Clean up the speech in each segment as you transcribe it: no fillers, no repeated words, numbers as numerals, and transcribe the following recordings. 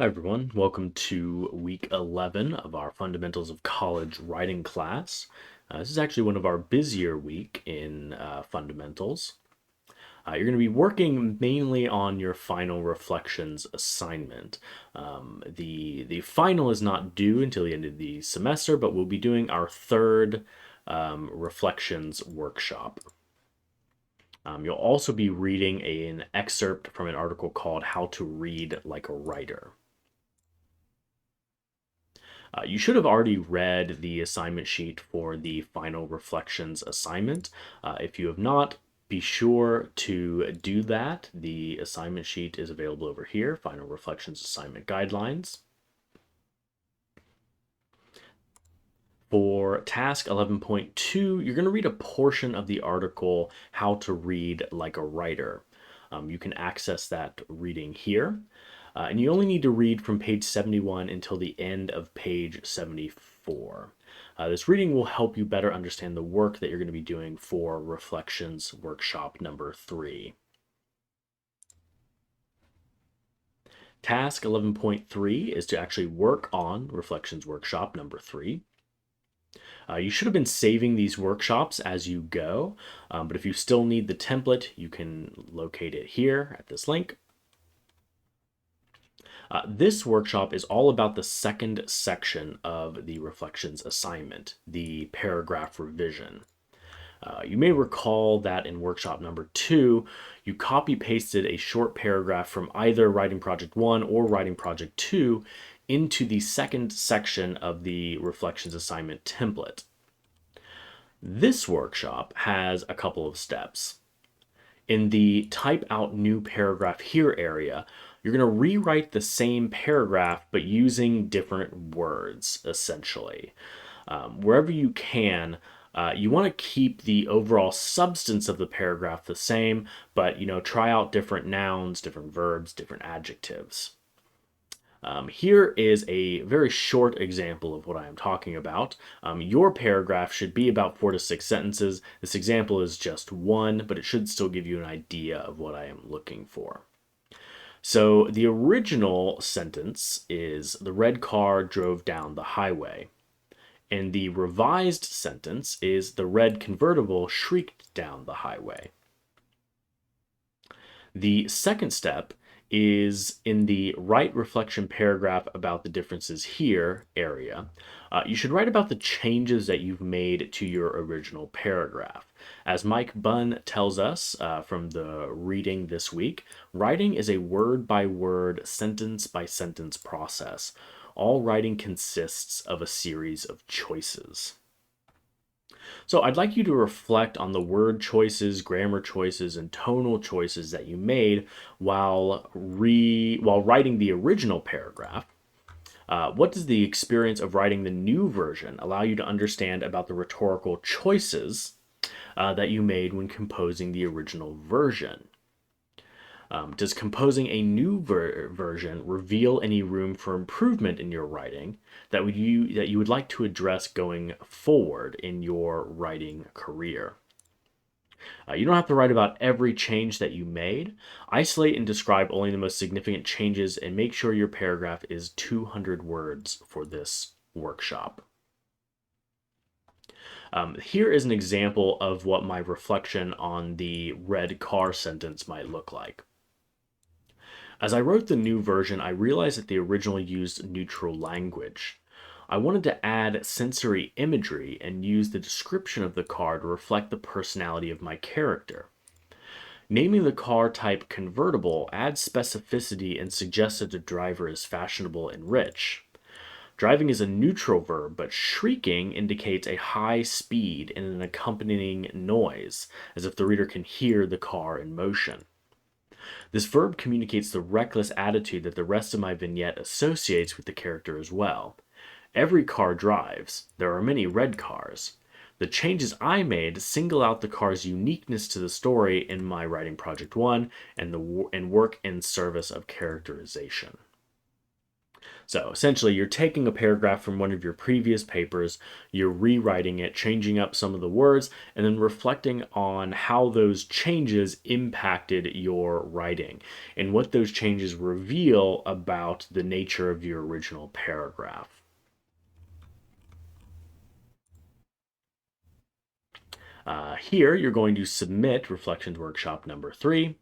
Hi everyone, welcome to week 11 of our Fundamentals of College writing class. This is actually one of our busier week in fundamentals. You're going to be working mainly on your final reflections assignment. The final is not due until the end of the semester, but we'll be doing our third reflections workshop. You'll also be reading an excerpt from an article called How to Read Like a Writer. You should have already read the assignment sheet for the final reflections assignment. If you have not, be sure to do that. The assignment sheet is available over here, Final Reflections Assignment Guidelines. For task 11.2, you're going to read a portion of the article, How to Read Like a Writer. You can access that reading here. And you only need to read from page 71 until the end of page 74. This reading will help you better understand the work that you're going to be doing for Reflections Workshop number 3. Task 11.3 is to actually work on Reflections Workshop number 3. You should have been saving these workshops as you go, but if you still need the template, you can locate it here at this link. This workshop is all about the second section of the reflections assignment, the paragraph revision. You may recall that in workshop number 2, you copy pasted a short paragraph from either writing project 1 or writing project 2 into the second section of the reflections assignment template. This workshop has a couple of steps. In the type out new paragraph here area, you're going to rewrite the same paragraph but using different words, essentially. Wherever you can, you want to keep the overall substance of the paragraph the same, but try out different nouns, different verbs, different adjectives. Here is a very short example of what I am talking about. Your paragraph should be about 4 to 6 sentences. This example is just one, but it should still give you an idea of what I am looking for. So the original sentence is the red car drove down the highway. And the revised sentence is the red convertible shrieked down the highway. The second step is in the right reflection paragraph about the differences here area. You should write about the changes that you've made to your original paragraph. As Mike Bunn tells us from the reading this week, writing is a word-by-word, sentence-by-sentence process. All writing consists of a series of choices. So I'd like you to reflect on the word choices, grammar choices, and tonal choices that you made while writing the original paragraph. What does the experience of writing the new version allow you to understand about the rhetorical choices that you made when composing the original version? Does composing a new version reveal any room for improvement in your writing that you would like to address going forward in your writing career? You don't have to write about every change that you made. Isolate and describe only the most significant changes and make sure your paragraph is 200 words for this workshop. Here is an example of what my reflection on the red car sentence might look like. As I wrote the new version, I realized that the original used neutral language. I wanted to add sensory imagery and use the description of the car to reflect the personality of my character. Naming the car type convertible adds specificity and suggests that the driver is fashionable and rich. Driving is a neutral verb, but shrieking indicates a high speed and an accompanying noise, as if the reader can hear the car in motion. This verb communicates the reckless attitude that the rest of my vignette associates with the character as well. Every car drives. There are many red cars. The changes I made single out the car's uniqueness to the story in my writing project 1 and work in service of characterization. So essentially, you're taking a paragraph from one of your previous papers, you're rewriting it, changing up some of the words, and then reflecting on how those changes impacted your writing and what those changes reveal about the nature of your original paragraph. Here, you're going to submit Reflections Workshop number 3.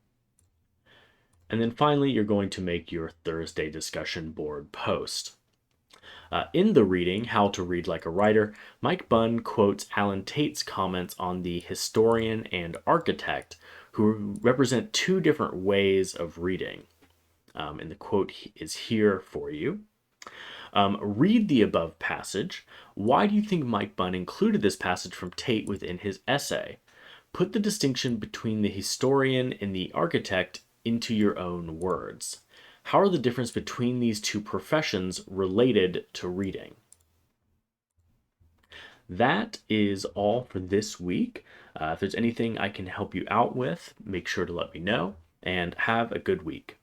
And then finally, you're going to make your Thursday discussion board post. In the reading, How to Read Like a Writer, Mike Bunn quotes Alan Tate's comments on the historian and architect, who represent two different ways of reading. And the quote is here for you. Read the above passage. Why do you think Mike Bunn included this passage from Tate within his essay? Put the distinction between the historian and the architect into your own words. How are the difference between these two professions related to reading? That is all for this week. If there's anything I can help you out with, make sure to let me know, and have a good week.